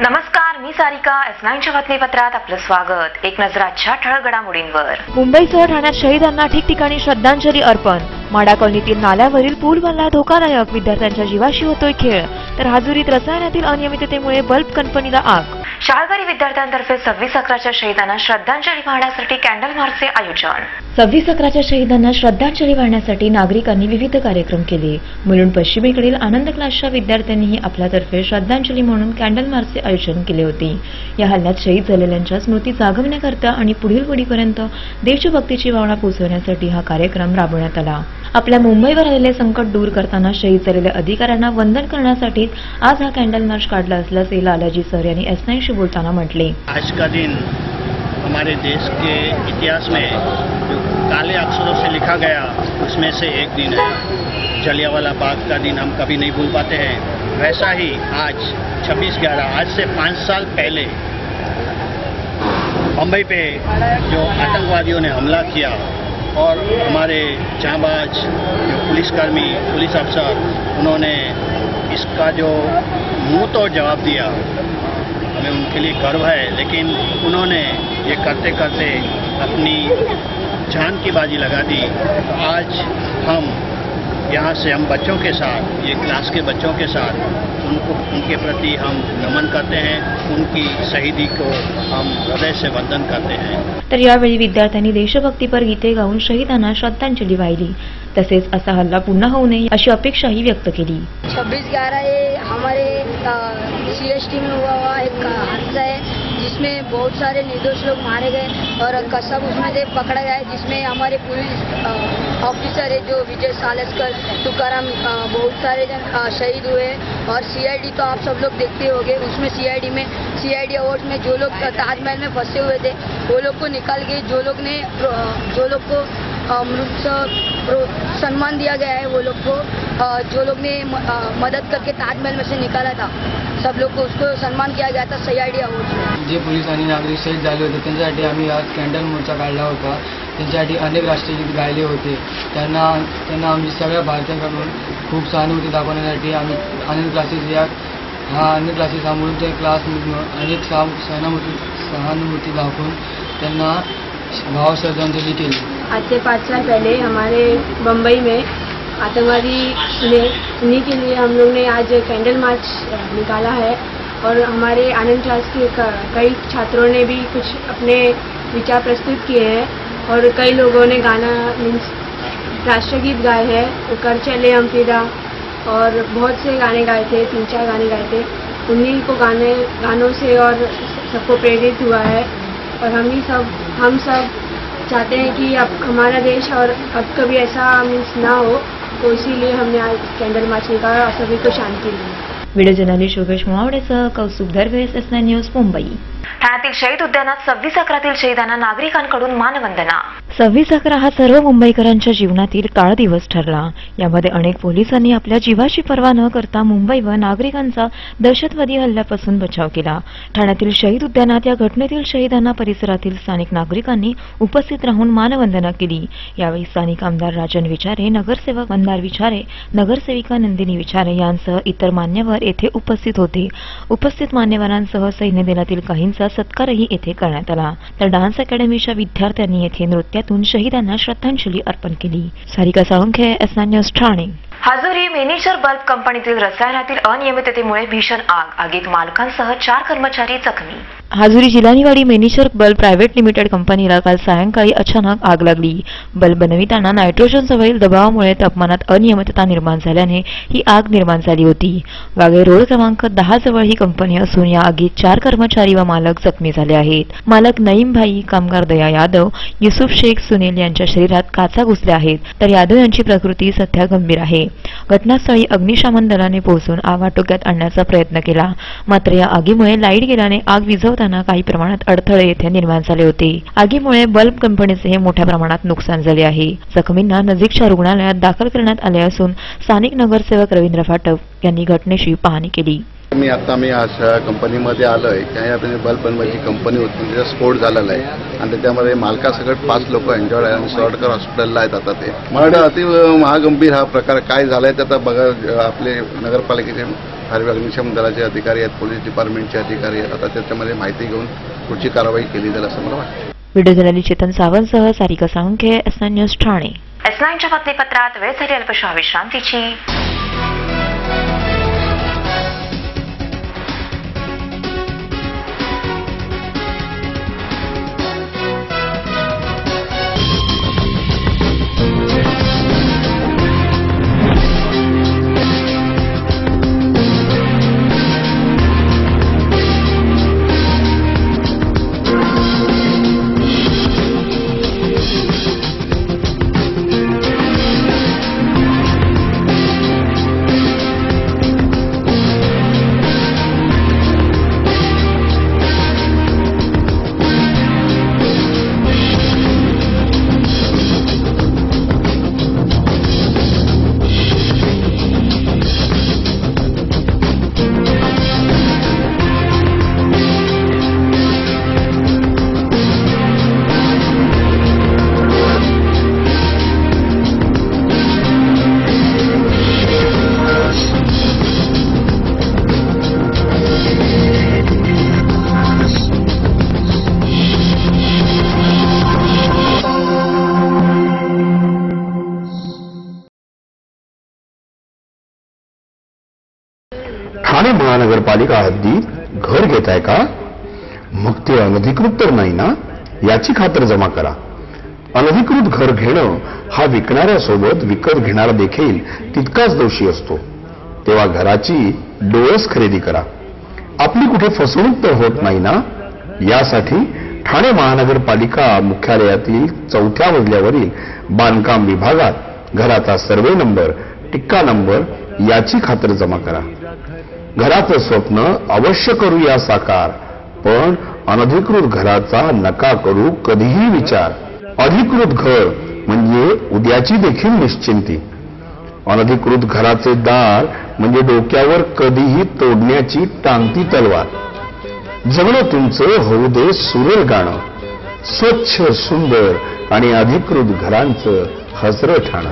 नमस्कार, मी सारिका. S9च्या बातमीपत्रात आपलं स्वागत. एक नजर आजच्या ठळक घडामोडींवर. मुंबईसह ठाण्यात शहीदांना ठिकठिकाणी श्रद्धांजली अर्पण. माडा कॉलनीतील नाल्यावरील पूल बनला धोकादायक, विद्यार्थ्यांच्या जीवाशी होतोय खेळ. तर हाजुरीत रसायनातील अनियमिततेमुळे बल्ब कंपनीला आग. शाळकरी विद्यार्थ्यांतर्फे 26/11च्या शहीदांना श्रद्धांजली वाहण्यासाठी कॅन्डल मार्चचे आयोजन. 26/11च्या शहीदांना श्रद्धांजली वाहण्यासाठी नागरिकांनी विविध कार्यक्रम केले. मुलुंड पश्चिमेकडील आनंद क्लासच्या विद्यार्थ्यांनीही आपल्यातर्फे श्रद्धांजली म्हणून कॅन्डल मार्चचे आयोजन केले होते. या हल्ल्यात शहीद झालेल्यांच्या स्मृती जागवण्याकरता आणि पुढील पिढीपर्यंत देशभक्तीची भावना पोहोचवण्यासाठी हा कार्यक्रम राबवण्यात आला. आपल्या मुंबईवर आलेले संकट दूर करताना शहीद झालेल्या अधिकाऱ्यांना वंदन करण्यासाठी आज हा कॅन्डल मार्च काढला असल्याचे लालाजी सर यांनी S9शी बोलताना म्हटले. आज का दिन हमारे देश के इतिहास में जो काले अक्षरों से लिखा गया उसमें से एक दिन है. जलियांवाला बाग का दिन हम कभी नहीं भूल पाते हैं. वैसा ही आज 26/11 आज से 5 साल पहले मुंबई पे जो आतंकवादियों ने हमला किया और हमारे जांबाज जो पुलिसकर्मी पुलिस अफसर उन्होंने इसका जो मुंह तोड़ जवाब दिया, हमें उनके लिए गर्व है. लेकिन उन्होंने ये करते करते अपनी जान की बाजी लगा दी. तो आज हम यहाँ से हम बच्चों के साथ, ये क्लास के बच्चों के साथ उनके प्रति हम नमन करते हैं. उनकी शहीदी को हम हृदय से वंदन करते हैं. तर यावेळी विद्यार्थ्यांनी देशभक्तीपर गीते गाऊन शहीदांना श्रद्धांजली वाहिली. तसेच असा हल्ला पुन्हा होऊ नये अशी अपेक्षाही व्यक्त केली. 26/11 ये हमारे CST में हुआ एक हादसा है जिसमें बहुत सारे निर्दोष लोग मारे गए और कसब उसमें से पकड़ा गया है, जिसमें हमारे पुलिस ऑफिसर है जो विजय सालस्कर, तुकाराम, बहुत सारे जन शहीद हुए. और CID तो आप सब लोग देखते होंगे, उसमें CID अवार्ड में जो लोग ताजमहल में फंसे हुए थे वो लोग को निकाल के जो लोग को सम्मान दिया गया है, वो लोग को जो लोग ने मदद करके ताजमहल में से निकाला था सब लोग को उसको सम्मान किया गया था CID अवार्ड में. जे पोलीस आणि नागरिक शहीद झाले होते त्यांच्यासाठी आम्ही आज कॅन्डल मोर्चा काढला होता. त्यांच्यासाठी अनेक राष्ट्रगीत गायले होते. त्यांना आम्ही सगळ्या भारतीयांकडून खूप सहानुभूती दाखवण्यासाठी आम्ही आनंद क्लासेस हा मुलुंडच्या क्लासमधून अनेक सहानुभूती दाखवून त्यांना भाव श्रद्धांजलि केली. आज से 5 साल पहले हमारे बम्बई में आतंकवादी ने उन्हीं के लिए हम लोग ने आज कैंडल मार्च निकाला है. और हमारे आनंद क्लास के कई छात्रों ने भी कुछ अपने विचार प्रस्तुत किए हैं और कई लोगों ने गाना राष्ट्रगीत गाए हैं. कर चले हम फिरा और बहुत से गाने गाए थे, 3-4 गाने गाए थे. उन्हीं को गानों से और सबको प्रेरित हुआ है. और हम सब चाहते हैं कि अब हमारा देश और अब कभी ऐसा मीन्स ना हो, तो इसीलिए हमने आज कैंडल मार्च निकाला और सभी को शांति दी. व्हिडिओ जर्नलिस्ट योगेश मोहावडेसह कौस्तुभ दर्वे, S9 न्यूज, मुंबई. ठाण्यातील शहीद उद्यानात 26/11तील शहीदांना नागरिकांकडून मानवंदना. 26/11 हा सर्व मुंबईकरांच्या जीवनातील काळ दिवस ठरला. यामध्ये अनेक पोलिसांनी आपल्या जीवाची पर्वा न करता मुंबई व नागरिकांचा दहशतवादी हल्ल्यापासून बचाव केला. ठाण्यातील शहीद उद्यानात या घटनेतील शहीदांना परिसरातील स्थानिक नागरिकांनी उपस्थित राहून मानवंदना केली. यावेळी स्थानिक आमदार राजन विचारे, नगरसेवक मंदार विचारे, नगरसेविका नंदिनी विचारे यांसह इतर मान्यवर येथे उपस्थित होते. उपस्थित मान्यवरांसह सैन्य दलातील काहींचा सत्कारही येथे करण्यात आला. तर डान्स अकॅडमीच्या विद्यार्थ्यांनी येथे नृत्यातून शहीदांना श्रद्धांजली अर्पण केली. Sarika Salunkhe, S9 news, Thane. Hajuri miniature bulb कंपनीतील रसायनातील अनियमिततेमुळे भीषण आग. आगीत मालकांसह 4 कर्मचारी जखमी. हाजुरी जिलानीवाडी मेनिचर बल्ब प्रायव्हेट लिमिटेड कंपनीला काल सायंकाळी अचानक आग लागली. बल्ब बनविताना नायट्रोजन सवयील दबावामुळे तापमानात अनियमितता निर्माण झाल्याने ही आग निर्माण झाली होती. वाघे रोड क्रमांक 10 जवळ ही कंपनी असून या आगीत 4 कर्मचारी व मालक जखमी झाले आहेत. मालक नईम भाई, कामगार दया यादव, युसुफ शेख, सुनील यांच्या शरीरात काचा घुसल्या आहेत. तर यादव यांची प्रकृती सध्या गंभीर आहे. घटनास्थळी अग्निशमन दलाने पोहोचून आग आटोक्यात आणण्याचा प्रयत्न केला. मात्र या आगीमुळे लाईट गेल्याने आग विझवताना काही प्रमाणात अडथळे येथे निर्माण झाले होते. आगीमुळे बल्ब कंपनीचे मोठ्या प्रमाणात नुकसान झाले आहे. जखमींना नजीकच्या रुग्णालयात दाखल करण्यात आले असून स्थानिक नगरसेवक रवींद्र फाटक यांनी घटनेची पाहणी केली. मी आज कंपनीमध्ये आलो आहे. काही आपण बल्ब बनवायची कंपनी होती, त्याचा स्फोट झालेला आहे आणि त्याच्यामध्ये मालकासकट 5 लोक इंजर्ड आहे आणि सॉर्टकर हॉस्पिटलला आहेत. आता ते मला वाटतं अति महागंभीर हा प्रकार काय झालाय ते आता बघा. आपले नगरपालिकेचे फायर अग्निशमन दलाचे अधिकारी आहेत, पोलीस डिपार्टमेंटचे अधिकारी आहेत. आता त्याच्यामध्ये माहिती घेऊन पुढची कारवाई केली जाईल असं मला वाटतं. व्हिडिओ जर्नलिस्ट चेतन सावंतसह सारिका साळुंखे, S9 न्यूज ठाणे. S9च्या बातमीपत्रात वेळ झाली अल्पशा विश्रांतीची. ठाणे महानगरपालिका हद्दीत घर घेताय का? मग ते अनधिकृत तर नाही ना, याची खातर जमा करा. अनधिकृत घर घेणं हा विकणाऱ्यासोबत विकत घेणारा देखील तितकाच दोषी असतो. तेव्हा घराची डोळस खरेदी करा. आपली कुठे फसवणूक तर होत नाही ना. यासाठी ठाणे महानगरपालिका मुख्यालयातील 4थ्या मजल्यावरील बांधकाम विभागात घराचा सर्वे नंबर, टिक्का नंबर याची खातर जमा करा. घराचं स्वप्न अवश्य करूया साकार, पण अनधिकृत घराचा नका करू कधीही विचार. अधिकृत घर म्हणजे उद्याची देखील निश्चिंती. अनधिकृत घराचे दार म्हणजे डोक्यावर कधीही तोडण्याची टांगती तलवार. जगणं तुमचं होऊ दे सुरेल गाणं, स्वच्छ सुंदर आणि अधिकृत घरांचं हसरं ठाणं.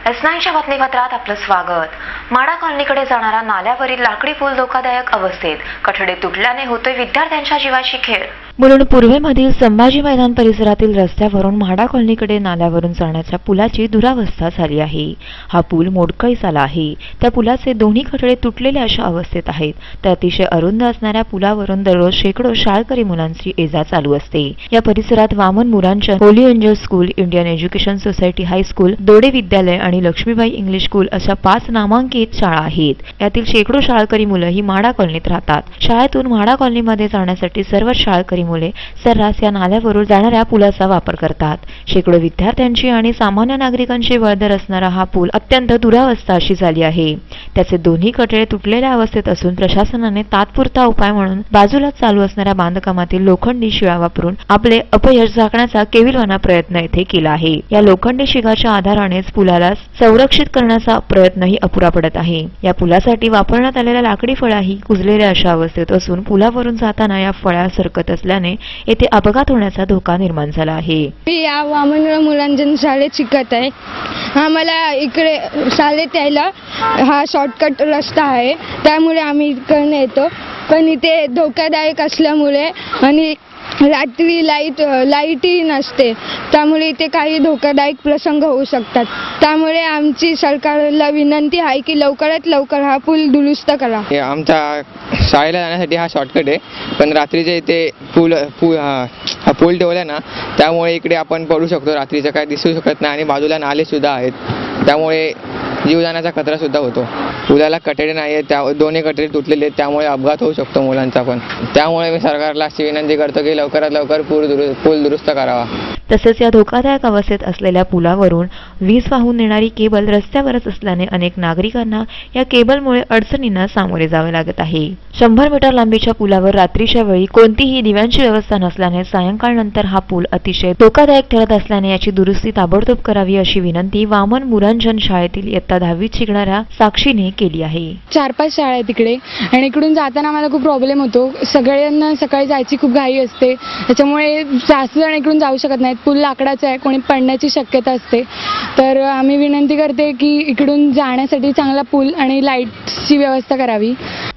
S9च्या बातमीपत्रात आपलं स्वागत. माडा कॉलनीकडे जाणारा नाल्यावरील लाकडी पूल धोकादायक अवस्थेत. कठडे तुटल्याने होतोय विद्यार्थ्यांच्या जीवाशी खेळ. मुलुंड पूर्वेमधील संभाजी मैदान परिसरातील रस्त्यावरून म्हाडा कॉलनीकडे नाल्यावरून जाण्याच्या पुलाची दुरावस्था झाली आहे. हा पूल मोडकळीस आला आहे. त्या पुलाचे दोन्ही कठडे तुटलेले अशा अवस्थेत आहेत. तर अतिशय अरुंद असणाऱ्या पुलावरून दररोज शेकडो शाळकरी मुलांची ये-जा चालू असते. या परिसरात Waman Muranchand holy angel school, Indian education society high school, Dode Vidyalaya आणि लक्ष्मीबाई इंग्लिश स्कूल अशा 5 नामांकित शाळा आहेत. यातील शेकडो शाळकरी मुलं ही म्हाडा कॉलनीत राहतात. शाळेतून म्हाडा कॉलनीमध्ये जाण्यासाठी सर्व शाळकरी मुले सर्रास या नाल्यावरून जाणाऱ्या पुलाचा वापर करतात. शेकडो विद्यार्थ्यांची आणि सामान्य नागरिकांची वर्दळ असणारा हा पूल अत्यंत दुरावस्था अशी झाली आहे. त्याचे दोन्ही कठडे तुटलेल्या अवस्थेत असून प्रशासनाने तात्पुरता उपाय म्हणून बाजूला चालू असणाऱ्या बांधकामातील लोखंडी शिळा वापरून आपले अपयश झाकण्याचा केविलवाना प्रयत्न येथे केला आहे. या लोखंडी शिगाच्या आधारानेच पुलाला संरक्षित करण्याचा प्रयत्नही अपुरा पडत आहे. या पुलासाठी वापरण्यात आलेल्या लाकडी फळ्याही कुजलेल्या अशा अवस्थेत असून पुलावरून जाताना या फळ्या सरकत असल्याने येथे अपघात होण्याचा धोका निर्माण झाला आहे. मी या वामनराव मुलांजन शाळेत शिकत आहे. आम्हाला इकडे शाळेत यायला हा शॉर्टकट रस्ता आहे, त्यामुळे आम्ही इकडे येतो. पण इथे धोकादायक असल्यामुळे आणि रात्री लाईटही नसते, त्यामुळे इथे काही धोकादायक प्रसंग होऊ शकतात. त्यामुळे आमची सरकारला विनंती आहे की लवकरात लवकर हा पूल दुरुस्त करा. आमच्या शाळेला जाण्यासाठी हा शॉर्टकट आहे, पण रात्रीच्या इथे हा पूल ठेवला ना, त्यामुळे इकडे आपण पडू शकतो. रात्रीचं काय दिसू शकत नाही आणि बाजूला नाले सुद्धा आहेत, त्यामुळे जीव जाण्याचा खतरा सुद्धा होतो. पुलाला कठडे नाही आहेत, त्या दोन्ही कठडे तुटलेले आहेत, त्यामुळे अपघात होऊ शकतो मुलांचा पण. त्यामुळे मी सरकारला अशी विनंती करतो की लवकरात लवकर पूल दुरुस्त करावा. तसेच या धोकादायक अवस्थेत असलेल्या पुलावरून वीज वाहून नेणारी केबल रस्त्यावरच असल्याने अनेक नागरिकांना या केबलमुळे अडचणींना सामोरे जावे लागत आहे. 100 मीटर लांबीच्या पुलावर रात्रीच्या वेळी कोणतीही दिव्यांची व्यवस्था नसल्याने सायंकाळनंतर हा पूल अतिशय धोकादायक ठरत असल्याने याची दुरुस्ती ताबडतोब करावी अशी विनंती वामन मुरांजन शाळेतील इयत्ता 10वीत शिकणाऱ्या साक्षीने केली आहे. 4-5 शाळा आहे तिकडे आणि इकडून जाताना आम्हाला खूप प्रॉब्लेम होतो. सगळ्यांना सकाळी जायची खूप घाई असते, त्याच्यामुळे जास्त जण इकडून जाऊ शकत नाहीत. पूल लाकडाचा आहे, कोणी पडण्याची शक्यता असते. तर आम्ही विनंती करते की इकडून जाण्यासाठी चांगला पूल आणि लाईटची व्यवस्था करावी.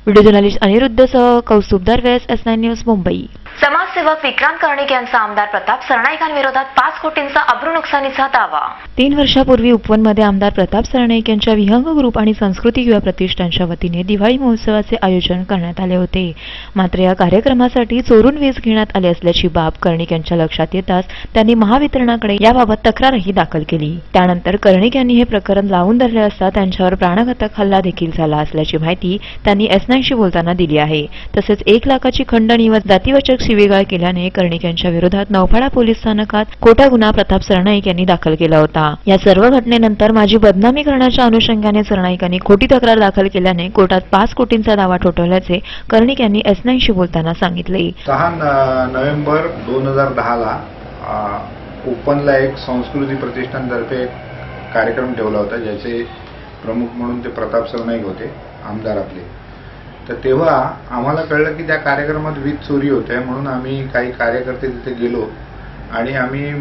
व्हिडिओ जर्नलिस्ट अनिरुद्धसह कौस्तुभदार व्यास, S9 न्यूज, मुंबई. समाजसेवक विक्रांत कर्णिक यांचा आमदार प्रताप सरनाईकांविरोधात 5 कोटींचा अब्रू नुकसानीचा दावा. 3 वर्षापूर्वी उपवनमध्ये आमदार प्रताप सरनाईक यांच्या विहंग ग्रुप आणि संस्कृती युवा प्रतिष्ठानच्या वतीने दिवाळी महोत्सवाचे आयोजन करण्यात आले होते. मात्र या कार्यक्रमासाठी चोरून वीज घेण्यात आली असल्याची बाब कर्णिक यांच्या लक्षात येताच त्यांनी महावितरणाकडे याबाबत तक्रारही दाखल केली. त्यानंतर कर्णिक यांनी हे प्रकरण लावून धरले असता त्यांच्यावर प्राणघातक हल्ला देखील झाला असल्याची माहिती त्यांनी S9शी बोलताना दिली आहे. तसेच 1 लाखाची खंडणी व जातीवाचक शिवीगाळ केल्याने कर्णिक यांच्या विरोधात नौपाडा पोलीस स्थानकात खोटा गुन्हा प्रताप सरनाईक यांनी दाखल केला होता. या सर्व घटनेनंतर माझी बदनामी करण्याच्या अनुषंगाने सरनाईकांनी खोटी तक्रार दाखल केल्याने कोर्टात 5 कोटींचा दावा ठोठावल्याचे कर्णिक यांनी S9शी बोलताना सांगितले. 6 नोव्हेंबर 2010ला ओपनला एक संस्कृती प्रतिष्ठानतर्फे एक कार्यक्रम ठेवला होता, ज्याचे प्रमुख म्हणून ते प्रताप सरनाईक होते, आमदार आपले. तर तेव्हा आम्हाला कळलं की त्या कार्यक्रमात वीज चोरी होते, म्हणून आम्ही काही कार्यकर्ते तिथे गेलो आणि आम्ही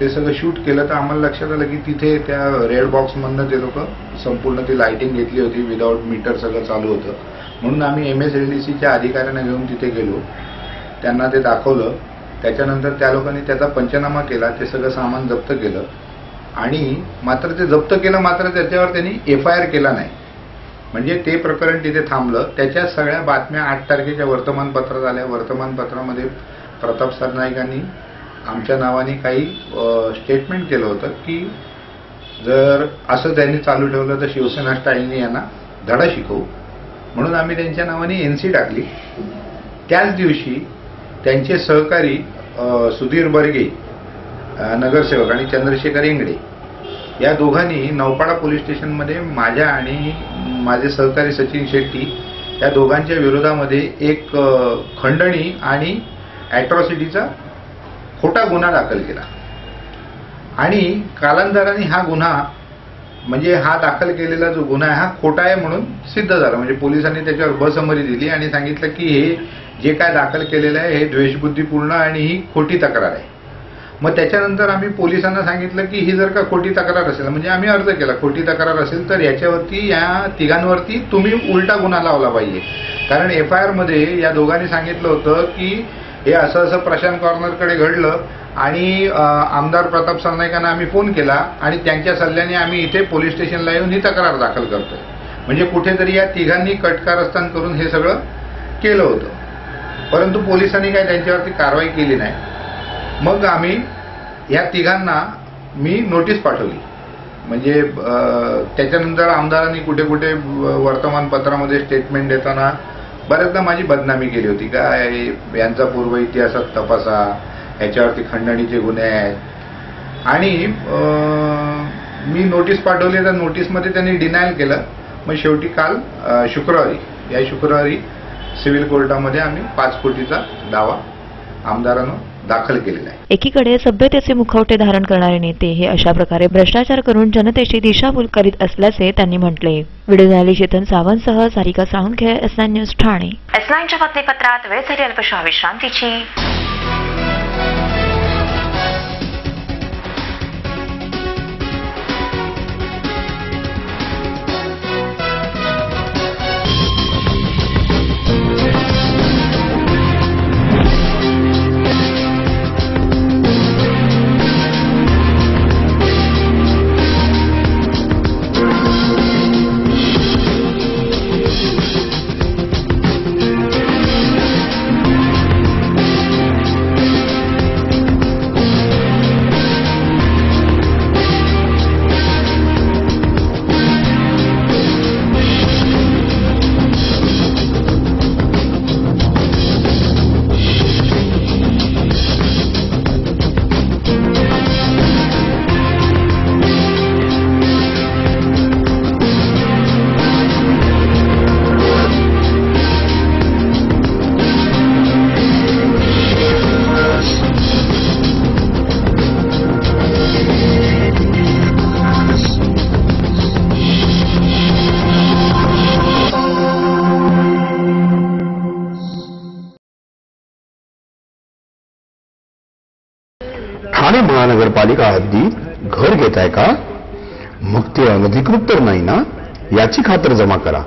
ते सगळं शूट केलं. तर आम्हाला लक्षात आलं की तिथे त्या रेड बॉक्समधनं ते लोक संपूर्ण ती लाईटिंग घेतली होती, विदाऊट मीटर सगळं चालू होतं. म्हणून आम्ही MSLDCच्या अधिकाऱ्यांना घेऊन तिथे गेलो, त्यांना ते दाखवलं. त्याच्यानंतर त्या लोकांनी त्याचा पंचनामा केला, ते सगळं सामान जप्त केलं आणि मात्र ते जप्त केलं, मात्र त्याच्यावर त्यांनी FIR केला नाही. म्हणजे ते प्रकरण तिथे थांबलं. त्याच्या सगळ्या बातम्या 8 तारखेच्या वर्तमानपत्रात आल्या. वर्तमानपत्रामध्ये प्रताप सरनाईकांनी आमच्या नावाने काही स्टेटमेंट केलं होतं की जर असं त्यांनी चालू ठेवलं तर शिवसेना स्टाईलने यांना धडा शिकवू, म्हणून आम्ही त्यांच्या नावाने NC टाकली. त्याच दिवशी त्यांचे सहकारी सुधीर बर्गे नगरसेवक आणि चंद्रशेखर इंगडे या दोघांनी नौपाडा पोलीस स्टेशनमध्ये माझ्या आणि माझे सहकारी सचिन शेट्टी या दोघांच्या विरोधामध्ये एक खंडणी आणि ॲट्रॉसिटीचा खोटा गुन्हा दाखल केला. आणि कालांतराने हा गुन्हा म्हणजे हा दाखल केलेला जो गुन्हा आहे हा खोटा आहे म्हणून सिद्ध झाला. म्हणजे पोलिसांनी त्याच्यावर बसमरी दिली आणि सांगितलं की हे जे काय दाखल केलेलं आहे हे द्वेषबुद्धीपूर्ण आणि ही खोटी तक्रार आहे. मग त्याच्यानंतर आम्ही पोलिसांना सांगितलं की ही जर का खोटी तक्रार असेल, म्हणजे आम्ही अर्ज केला, खोटी तक्रार असेल तर याच्यावरती या तिघांवरती तुम्ही उलटा गुन्हा लावला पाहिजे. कारण FIR मध्ये या दोघांनी सांगितलं होतं की हे असं असं प्रशांत कॉर्नरकडे घडलं आणि आमदार प्रताप सरनाईकांना आम्ही फोन केला आणि त्यांच्या सल्ल्याने आम्ही इथे पोलीस स्टेशनला येऊन ही तक्रार दाखल करतोय. म्हणजे कुठेतरी या तिघांनी कटकारस्थान करून हे सगळं केलं होतं, परंतु पोलिसांनी काय त्यांच्यावरती कारवाई केली नाही. मग आम्ही या तिघांना मी नोटीस पाठवली. म्हणजे त्याच्यानंतर आमदारांनी कुठे कुठे वर्तमानपत्रामध्ये स्टेटमेंट देताना बऱ्याचदा माझी बदनामी केली होती, काय यांचा पूर्व इतिहासात तपासा, याच्यावरती खंडणीचे गुन्हे आहेत. आणि मी नोटीस पाठवली, तर नोटीसमध्ये त्यांनी डिनायल केलं. मग शेवटी काल शुक्रवारी सिव्हिल कोर्टामध्ये आम्ही 5 कोटीचा दावा आमदारांना दाखल केलेला आहे. एकीकडे सभ्यतेचे मुखवटे धारण करणारे नेते हे अशा प्रकारे भ्रष्टाचार करून जनतेची दिशाभूल करीत असल्याचे त्यांनी म्हटले. व्हिडिओ जर्नलिस्ट चेतन सावंतसह सारिका साळुंखे, S9 न्यूज, ठाणे. S9च्या बातमीपत्रात वेळ झाली अल्पशा विश्रांतीची. महानगरपालिका हद्दीत घर घेताय का? मग ते अनधिकृत तर नाही ना, याची खातर जमा करा.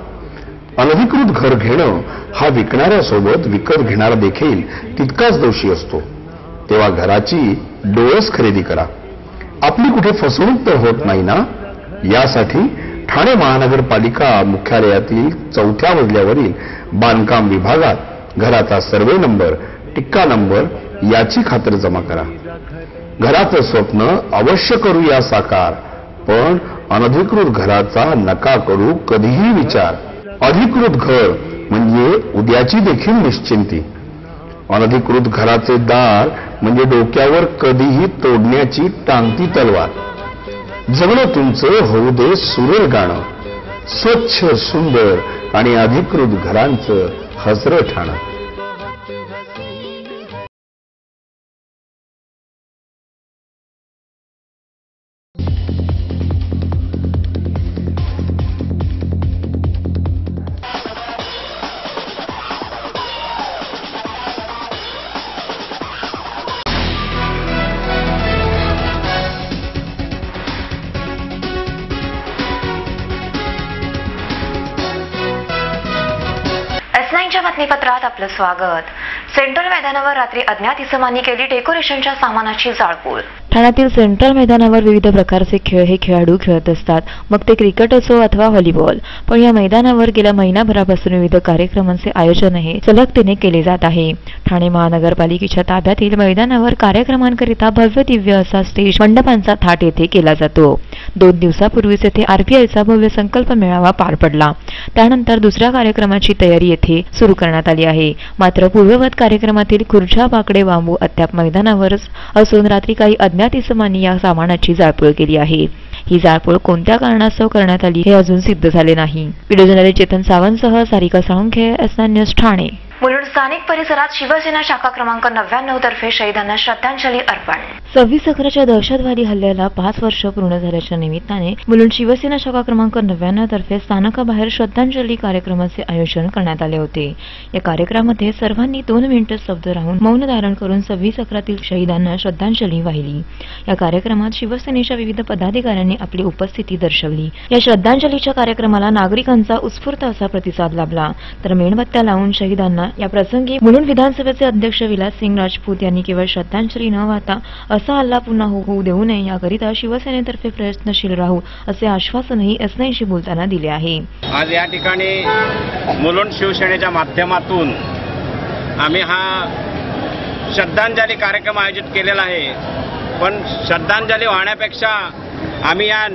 अनधिकृत घर घेणं हा विकणाऱ्यासोबत विकत घेणारा देखील तितकाच दोषी असतो. तेव्हा घराची डोळस खरेदी करा. आपली कुठे फसवणूक तर होत नाही ना, यासाठी ठाणे महानगरपालिका मुख्यालयातील 4थ्या मजल्यावरील बांधकाम विभागात घराचा सर्वे नंबर, टिक्का नंबर याची खातर जमा करा. घराचं स्वप्न अवश्य करूया साकार, पण अनधिकृत घराचा नका करू कधीही विचार. अधिकृत घर म्हणजे उद्याची देखील निश्चिंती. अनधिकृत घराचे दार म्हणजे डोक्यावर कधीही तोडण्याची टांगती तलवार. जगणं तुमचं होऊ दे सुरेल गाणं, स्वच्छ सुंदर आणि अधिकृत घरांचं हसरं ठाणं. S9च्या बातमीपत्रात आपलं स्वागत. सेंट्रल मैदानावर रात्री अज्ञात इसमांनी केली डेकोरेशनच्या सामानाची जाळपोळ. ठाण्यातील सेंट्रल मैदानावर विविध प्रकारचे खेळ हे खेळाडू खेळत असतात, मग ते क्रिकेट असो अथवा व्हॉलीबॉल. पण या मैदानावर गेल्या महिनाभरापासून विविध कार्यक्रमांचे आयोजनही सलगतेने केले जात आहे. ठाणे महानगरपालिकेच्या ताब्यातील मैदानावर कार्यक्रमांकरिता भव्य दिव्य असा स्टेज मंडपांचा थाट येथे केला जातो. 2 दिवसापूर्वीच येथे RPIचा भव्य संकल्प मेळावा पार पडला. त्यानंतर दुसऱ्या कार्यक्रमाची तयारी येथे सुरू करण्यात आली आहे. मात्र पूर्ववत कार्यक्रमातील खुर्च्या बाकडे बांबू अद्याप मैदानावरच असून रात्री काही अज्ञात इसमांनी या सामानाची जाळपोळ केली आहे. ही जाळपोळ कोणत्या कारणास्तव करण्यात आली हे अजून सिद्ध झाले नाही. व्हिडिओ जर्नलिस्ट चेतन सावंतसह सारिका साळुंखे, S9 न्यूज ठाणे. मुलुंड स्थानिक परिसरात शिवसेना शाखा क्रमांक 99 तर्फे शहीदांना श्रद्धांजली अर्पण. 26 अकराच्या दहशतवादी हल्ल्याला 5 वर्ष पूर्ण झाल्याच्या निमित्ताने मुलुंड शिवसेना शाखा क्रमांक 99 तर्फे स्थानकाबाहेर श्रद्धांजली कार्यक्रमाचे आयोजन करण्यात आले होते. या कार्यक्रमामध्ये सर्वांनी 2 मिनिटे स्तब्ध राहून मौन धारण करून 26 अकरातील शहीदांना श्रद्धांजली वाहिली. या कार्यक्रमात शिवसेनेच्या विविध पदाधिकाऱ्यांनी आपली उपस्थिती दर्शवली. या श्रद्धांजलीच्या कार्यक्रमाला नागरिकांचा उत्स्फूर्त असा प्रतिसाद लाभला. तर मेणबत्त्या लावून शहीदांना या प्रसंगी मुलुंड विधानसभेचे अध्यक्ष विलाससिंग राजपूत यांनी केवळ श्रद्धांजली न वाहता असा हल्ला पुन्हा होऊ देऊ नये याकरिता शिवसेनेतर्फे प्रयत्नशील राहू असे आश्वासनही S9शी बोलताना दिले आहे. आज या ठिकाणी मुलुंड शिवसेनेच्या माध्यमातून आम्ही हा श्रद्धांजली कार्यक्रम आयोजित केलेला आहे. पण श्रद्धांजली वाहण्यापेक्षा आम्ही या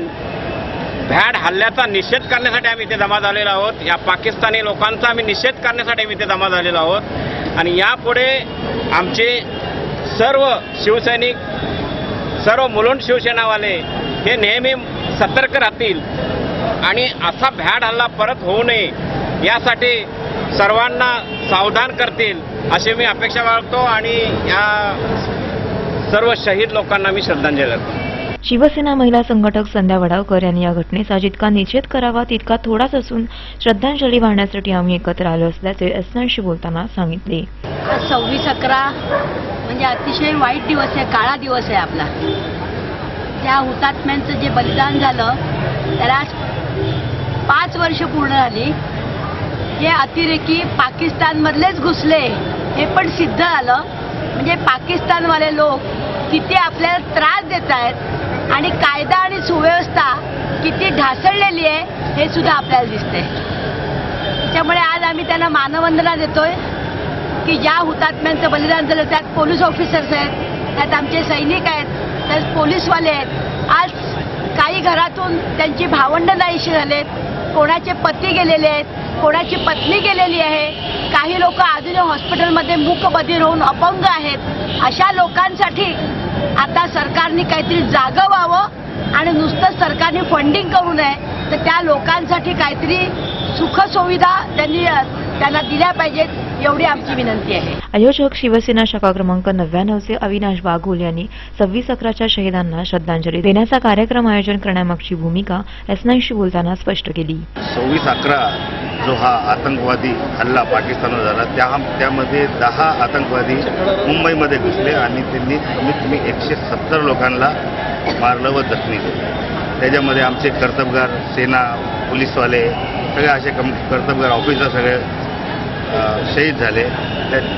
भ्याड हल्ल्याचा निषेध करण्यासाठी आम्ही इथे जमा झालेलो आहोत. या पाकिस्तानी लोकांचा आम्ही निषेध करण्यासाठी आम्ही इथे जमा झालेलो आहोत. आणि यापुढे आमचे सर्व शिवसैनिक, सर्व मुलुंड शिवसेनावाले हे नेहमी सतर्क राहतील आणि असा भ्याड हल्ला परत होऊ नये यासाठी सर्वांना सावधान करतील अशी मी अपेक्षा बाळगतो. आणि या सर्व शहीद लोकांना मी श्रद्धांजली देतो. शिवसेना महिला संघटक संध्या वडावकर यांनी या घटनेचा जितका निषेध करावा तितका थोडाच असून श्रद्धांजली वाहण्यासाठी आम्ही एकत्र आलो असल्याचे S9शी बोलताना सांगितले. आज 26/11 म्हणजे अतिशय वाईट दिवस आहे, काळा दिवस आहे आपला. त्या हुतात्म्यांचं जे बलिदान झालं त्याला 5 वर्ष पूर्ण झाली. हे अतिरेकी पाकिस्तानमधलेच घुसले हे पण सिद्ध झालं. म्हणजे पाकिस्तानवाले लोक किती आपल्याला त्रास देत आहेत आणि कायदा आणि सुव्यवस्था किती ढासळलेली आहे हे सुद्धा आपल्याला दिसते. त्याच्यामुळे आज आम्ही त्यांना मानवंदना देतोय की ज्या हुतात्म्यांचं बलिदान झालं त्यात पोलीस ऑफिसर्स आहेत, त्यात आमचे सैनिक आहेत, त्यात पोलीसवाले आहेत. आज काही घरातून त्यांची भावंड नाहीशी झालेत, कोणाचे पती गेलेले आहेत, कोणाची पत्नी गेलेली आहे, काही लोक अजूनही हॉस्पिटलमध्ये मूकबधीर होऊन अपंग आहेत. अशा लोकांसाठी आता सरकारने काहीतरी जागं व्हावं आणि नुसतं सरकारने फंडिंग करू नये, तर त्या लोकांसाठी काहीतरी सुखसुविधा त्यांना दिल्या पाहिजेत. एवढी आमची विनंती आहे. आयोजक शिवसेना शाखा क्रमांक 99चे अविनाश बागुल यांनी 26/11च्या शहीदांना श्रद्धांजली देण्याचा कार्यक्रम आयोजन करण्यामागची भूमिका S9शी बोलताना स्पष्ट केली. 26/11 जो हा आतंकवादी हल्ला पाकिस्तानवर झाला त्यामध्ये 10 आतंकवादी मुंबईमध्ये घुसले आणि त्यांनी कमीत कमी 170 लोकांना मारलं व जखमी केलं. त्याच्यामध्ये आमचे कर्तबगार सेना पोलीसवाले सगळे असे कर्तबगार ऑफिसर सगळे शहीद झाले.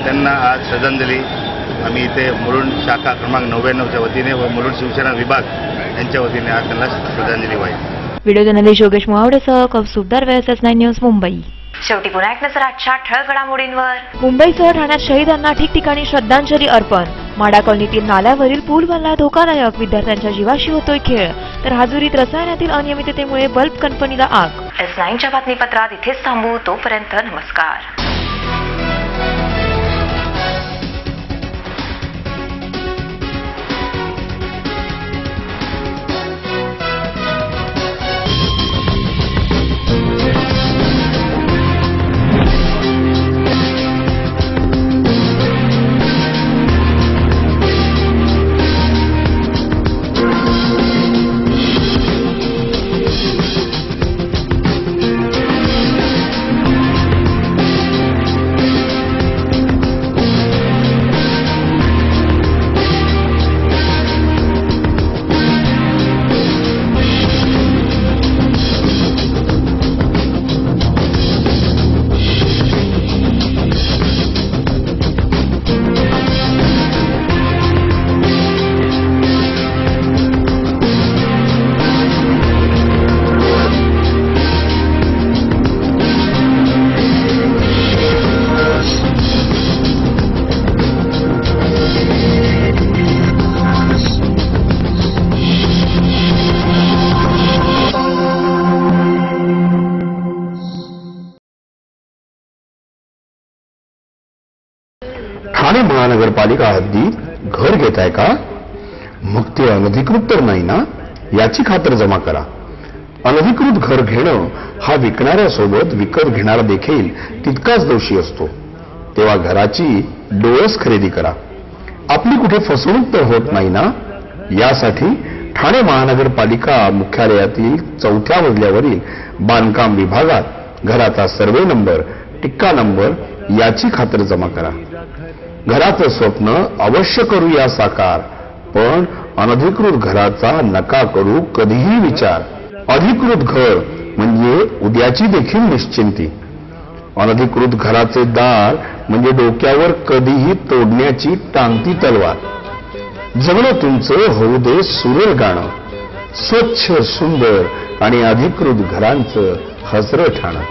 त्यांना आज श्रद्धांजली आम्ही इथे मुलुंड शाखा क्रमांक 99च्या वतीने व मुलुंड शिवसेना विभाग यांच्या वतीने आज त्यांना श्रद्धांजली वाहिली. व्हिडिओ जर्नलिस्ट योगेश मोहावडेसह कौस्तुभदार वेळेस S9 न्यूज मुंबई. शेवटी पुन्हा एक नजर आजच्या ठळक घडामोडींवर. मुंबईसह ठाण्यात शहीदांना ठिकठिकाणी श्रद्धांजली अर्पण. माडा कॉलनीतील नाल्यावरील पूल बनला धोकादायक, विद्यार्थ्यांच्या जीवाशी होतोय खेळ. तर हाजुरीत रसायनातील अनियमिततेमुळे बल्ब कंपनीला आग. S9च्या बातमीपत्रात इथेच थांबू. तोपर्यंत नमस्कार. ठाणे महानगरपालिका हद्दीत घर घेताय का? मग ते अनधिकृत तर नाही ना, याची खातर जमा करा. अनधिकृत घर घेणं हा विकणाऱ्यासोबत विकत घेणारा देखील तितकाच दोषी असतो. तेव्हा घराची डोळस खरेदी करा. आपली कुठे फसवणूक तर होत नाही ना, यासाठी ठाणे महानगरपालिका मुख्यालयातील 4थ्या मजल्यावरील बांधकाम विभागात घराचा सर्वे नंबर, टिक्का नंबर याची खातर जमा करा. घराचं स्वप्न अवश्य करूया साकार, पण अनधिकृत घराचा नका करू कधीही विचार. अधिकृत घर म्हणजे उद्याची देखील निश्चिंती. अनधिकृत घराचे दार म्हणजे डोक्यावर कधीही तोडण्याची टांगती तलवार. जगणं तुमचं होऊ दे सुरेल गाणं, स्वच्छ सुंदर आणि अधिकृत घरांचं हसरं ठाणं.